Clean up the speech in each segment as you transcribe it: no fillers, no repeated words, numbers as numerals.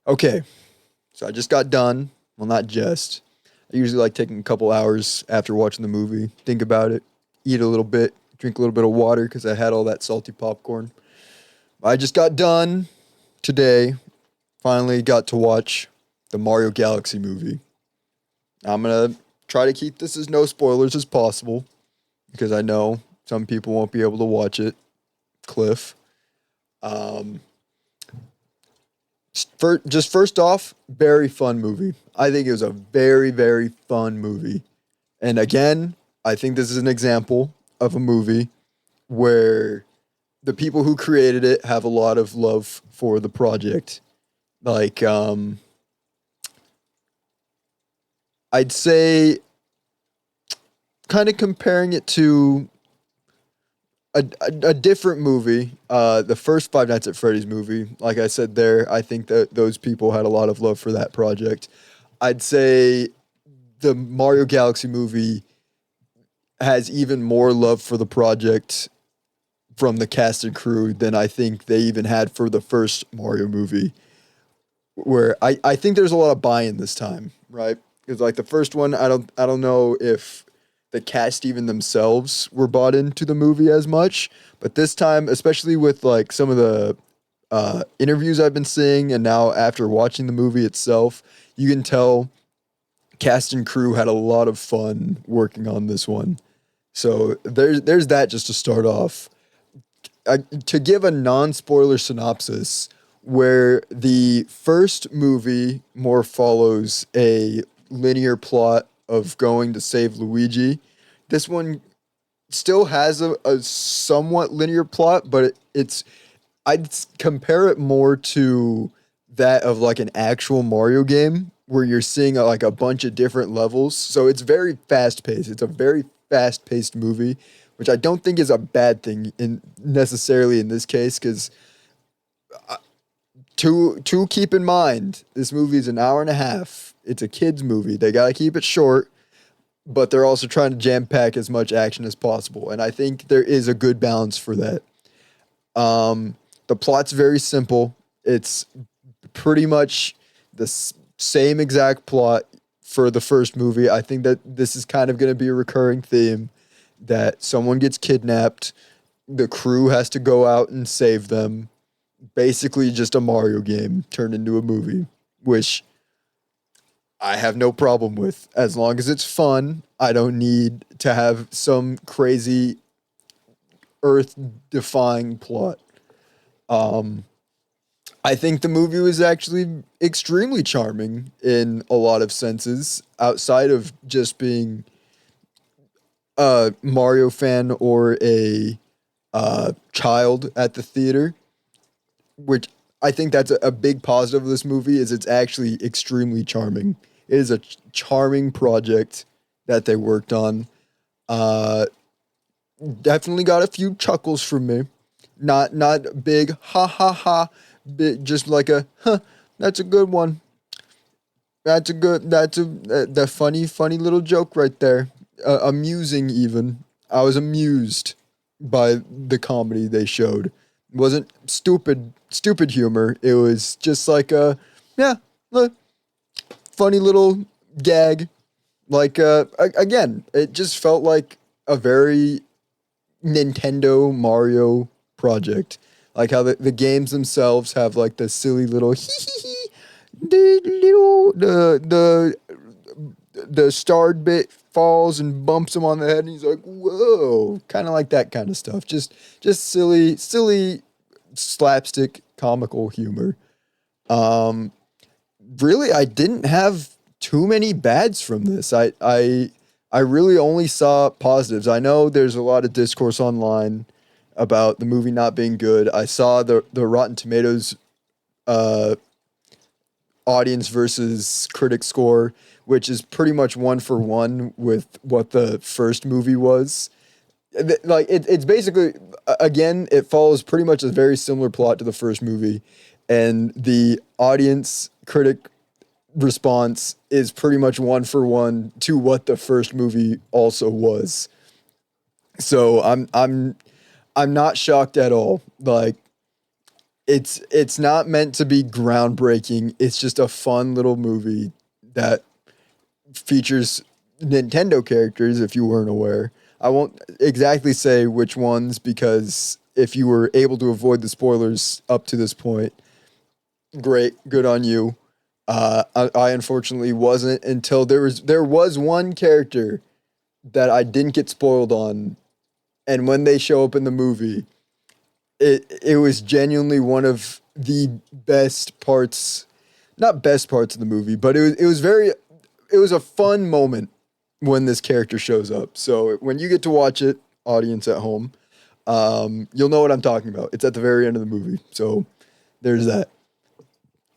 Okay, so I just got done. Well, not just. I usually like taking a couple hours after watching the movie, think about it, eat a little bit, drink a little bit of water because I had all that salty popcorn. I just got done today. Finally got to watch the Mario Galaxy movie. I'm gonna try to keep this as no spoilers as possible because I know some people won't be able to watch it. Cliff. Um, just first off, very fun movie. I think it was a very, very fun movie. And again, I think this is an example of a movie where the people who created it have a lot of love for the project. Like, I'd say, kind of comparing it to a different movie, the first Five Nights at Freddy's movie. Like I said there, I think that those people had a lot of love for that project. I'd say the Mario Galaxy movie has even more love for the project from the cast and crew than I think they even had for the first Mario movie. Where I think there's a lot of buy-in this time, right? Because like the first one, I don't know if the cast even themselves were bought into the movie as much, but this time, especially with like some of the interviews I've been seeing, and now after watching the movie itself, you can tell cast and crew had a lot of fun working on this one. So there's that just to start off. To give a non-spoiler synopsis, where the first movie more follows a linear plot of going to save Luigi, this one still has a somewhat linear plot, but I'd compare it more to that of like an actual Mario game where you're seeing like a bunch of different levels. So it's very fast paced. It's a very fast paced movie, which I don't think is a bad thing in necessarily in this case because to keep in mind, this movie is an hour and a half. It's a kids movie. They got to keep it short, but they're also trying to jam pack as much action as possible, and I think there is a good balance for that. The plot's very simple. It's pretty much the same exact plot for the first movie. I think that this is kind of going to be a recurring theme that someone gets kidnapped, the crew has to go out and save them. Basically, just a Mario game turned into a movie, which I have no problem with. As long as it's fun, I don't need to have some crazy earth defying plot. Um, I think the movie was actually extremely charming in a lot of senses, outside of just being a Mario fan or a child at the theater, which I think that's a big positive of this movie is it's actually extremely charming. It is a charming project that they worked on. Uh, Definitely got a few chuckles from me. Not big ha ha ha, just like a huh. That's a good one. That's a that funny little joke right there. Amusing even. I was amused by the comedy they showed. It wasn't stupid humor. It was just like a yeah, look, funny little gag. Like again, it just felt like a very Nintendo Mario project. Like how the games themselves have like the silly little hee hee hee, the little the starred bit falls and bumps him on the head, and he's like, "Whoa!" Kind of like that kind of stuff. Just silly slapstick comical humor. Um, Really, I didn't have too many bads from this. I really only saw positives. I know there's a lot of discourse online about the movie not being good. I saw the Rotten Tomatoes uh, audience versus critic score, which is pretty much one for one with what the first movie was. Like it's basically again, it follows pretty much a very similar plot to the first movie, and the audience critic response is pretty much one for one to what the first movie also was. So I'm not shocked at all. Like it's not meant to be groundbreaking. It's just a fun little movie that features Nintendo characters, if you weren't aware. I won't exactly say which ones because if you were able to avoid the spoilers up to this point, great, good on you. I unfortunately wasn't until there was one character that I didn't get spoiled on, and when they show up in the movie, it was genuinely one of the best parts, not best parts of the movie, but it was a fun moment when this character shows up. So when you get to watch it, audience at home, you'll know what I'm talking about. It's at the very end of the movie. So there's that.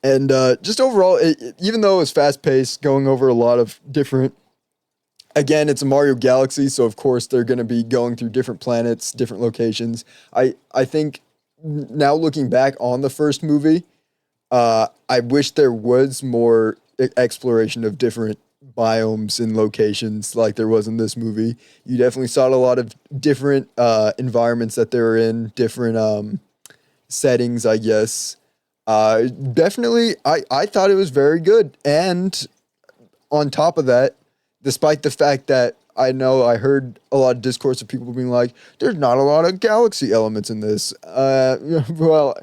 And just overall, even though it was fast paced, going over a lot of different, again, it's a Mario Galaxy, so of course they're going to be going through different planets, different locations. I think now looking back on the first movie, I wish there was more exploration of different biomes and locations like there was in this movie. You definitely saw a lot of different environments that they were in, different settings, I guess. Definitely, I thought it was very good. And on top of that, despite the fact that I know I heard a lot of discourse of people being like, there's not a lot of galaxy elements in this. Well,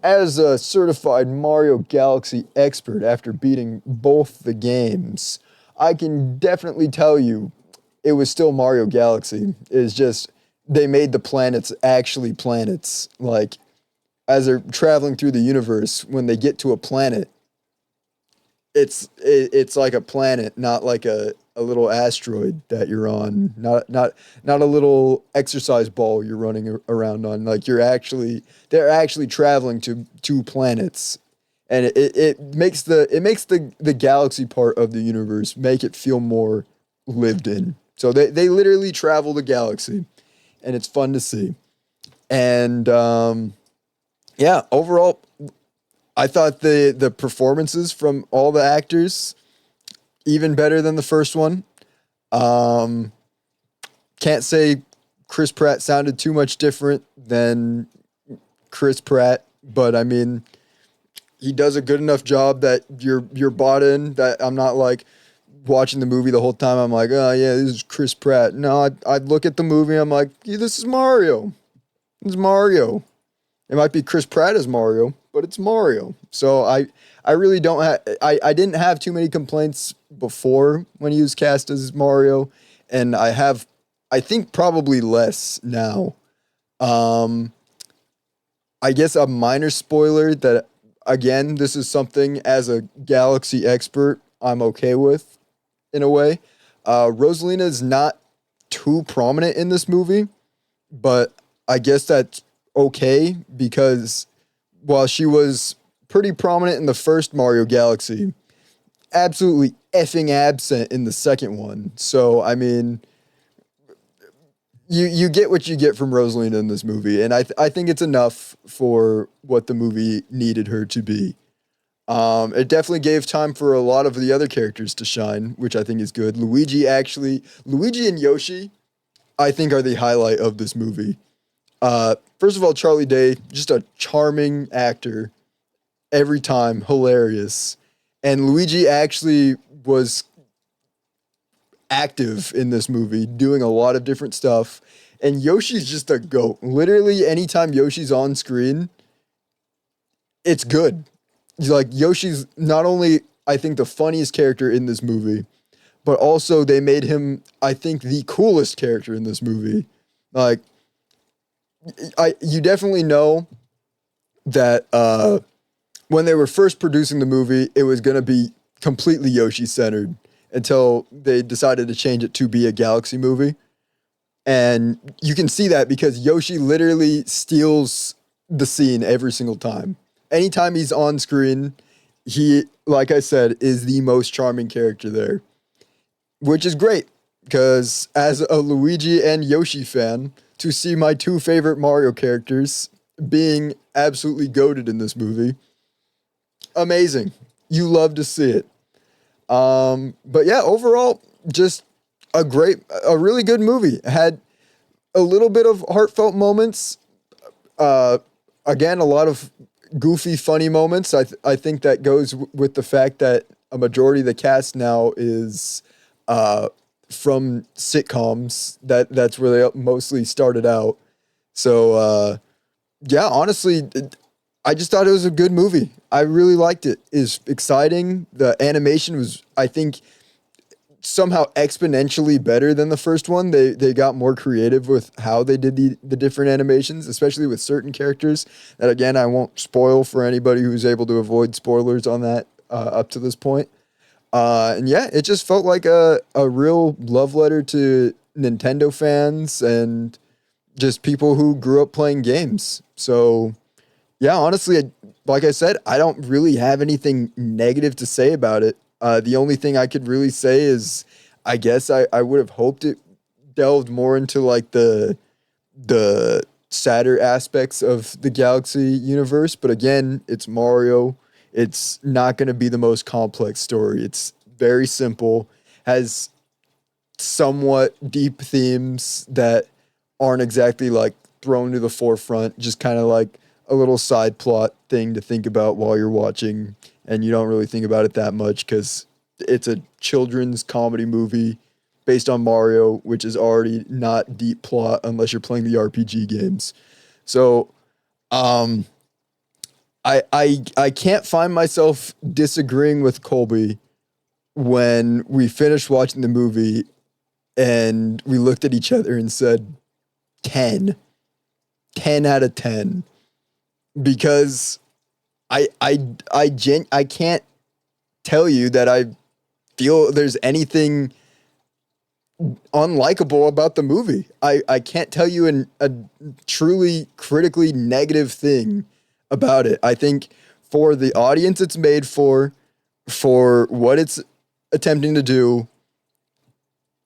as a certified Mario Galaxy expert after beating both the games, I can definitely tell you it was still Mario Galaxy. It's just they made the planets actually planets. Like, as they're traveling through the universe, when they get to a planet, it's like a planet, not like a little asteroid that you're on, not a little exercise ball you're running around on. Like they're actually traveling to two planets, and it makes the galaxy part of the universe make it feel more lived in. So they literally travel the galaxy, and it's fun to see. And yeah, overall, I thought the performances from all the actors even better than the first one. Um, can't say Chris Pratt sounded too much different than Chris Pratt, but I mean, he does a good enough job that you're bought in. That I'm not like watching the movie the whole time. I'm like, oh yeah, this is Chris Pratt. No, I'd look at the movie. I'm like, yeah, this is Mario. It's Mario. It might be Chris Pratt as Mario, but it's Mario. So I really don't have, I didn't have too many complaints before when he was cast as Mario, and I think probably less now. Um, I guess a minor spoiler that, again, this is something as a Galaxy expert I'm okay with in a way. Rosalina is not too prominent in this movie, but I guess that's okay because while she was pretty prominent in the first Mario Galaxy, absolutely effing absent in the second one. So I mean, you get what you get from Rosalina in this movie, and I think it's enough for what the movie needed her to be. It definitely gave time for a lot of the other characters to shine, which I think is good. Luigi and Yoshi, I think are the highlight of this movie. First of all, Charlie Day, just a charming actor every time, hilarious. And Luigi actually was active in this movie, doing a lot of different stuff. And Yoshi's just a goat. Literally, anytime Yoshi's on screen, it's good. Like, Yoshi's not only, I think, the funniest character in this movie, but also they made him, I think, the coolest character in this movie. Like, you definitely know that when they were first producing the movie, it was going to be completely Yoshi centered until they decided to change it to be a Galaxy movie. And you can see that because Yoshi literally steals the scene every single time. Anytime he's on screen, he, like I said, is the most charming character there, which is great because as a Luigi and Yoshi fan, to see my two favorite Mario characters being absolutely goated in this movie, amazing. You love to see it. But yeah, overall, just a really good movie. It had a little bit of heartfelt moments. Uh, Again, a lot of goofy, funny moments. I think that goes with the fact that a majority of the cast now is uh, from sitcoms. That's where they mostly started out. So yeah, honestly, I just thought it was a good movie. I really liked it. It's exciting. The animation was, I think, somehow exponentially better than the first one. They got more creative with how they did the different animations, especially with certain characters. That again, I won't spoil for anybody who's able to avoid spoilers on that up to this point. And yeah, it just felt like a real love letter to Nintendo fans and just people who grew up playing games. So yeah, honestly, like I said, I don't really have anything negative to say about it. The only thing I could really say is, I guess I would have hoped it delved more into like the sadder aspects of the Galaxy universe. But again, it's Mario. It's not going to be the most complex story. It's very simple, has somewhat deep themes that aren't exactly like thrown to the forefront, just kind of like a little side plot thing to think about while you're watching. And you don't really think about it that much because it's a children's comedy movie based on Mario, which is already not deep plot unless you're playing the RPG games. So, um, I can't find myself disagreeing with Colby when we finished watching the movie and we looked at each other and said 10, 10 out of 10, because I can't tell you that I feel there's anything unlikable about the movie. I can't tell you a truly critically negative thing about it. I think for the audience it's made for what it's attempting to do,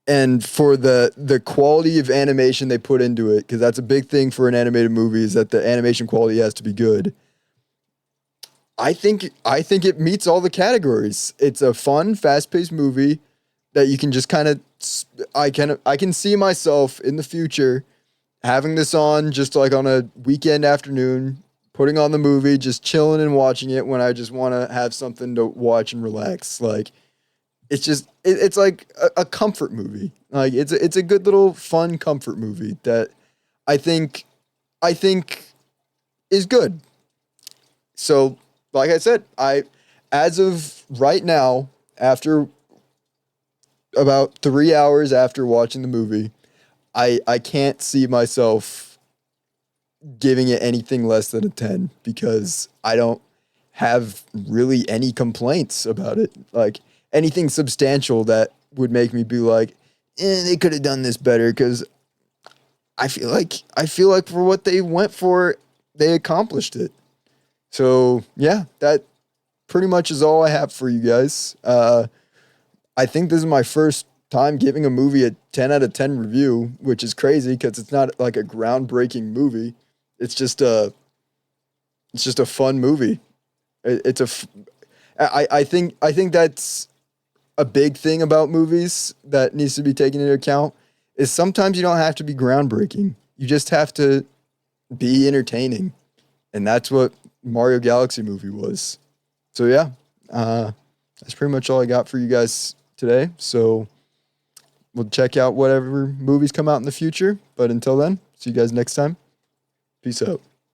and for the quality of animation they put into it, because that's a big thing for an animated movie, is that the animation quality has to be good. I think it meets all the categories. It's a fun, fast-paced movie that you can just kind of I can see myself in the future having this on just like on a weekend afternoon, putting on the movie, just chilling and watching it when I just want to have something to watch and relax. Like it's like a comfort movie. Like it's a good little fun comfort movie that I think I think is good. So, like I said, I as of right now, after about 3 hours after watching the movie, I can't see myself giving it anything less than a 10 because I don't have really any complaints about it. Like anything substantial that would make me be like, they could have done this better, because I feel like for what they went for, they accomplished it. So yeah, that pretty much is all I have for you guys. I think this is my first time giving a movie a 10 out of 10 review, which is crazy because it's not like a groundbreaking movie. It's just a it's just a fun movie. It's a f- I think that's a big thing about movies that needs to be taken into account, is sometimes you don't have to be groundbreaking. You just have to be entertaining. And that's what Mario Galaxy movie was. So yeah, uh, that's pretty much all I got for you guys today. So we'll check out whatever movies come out in the future. But until then, see you guys next time. Peace out.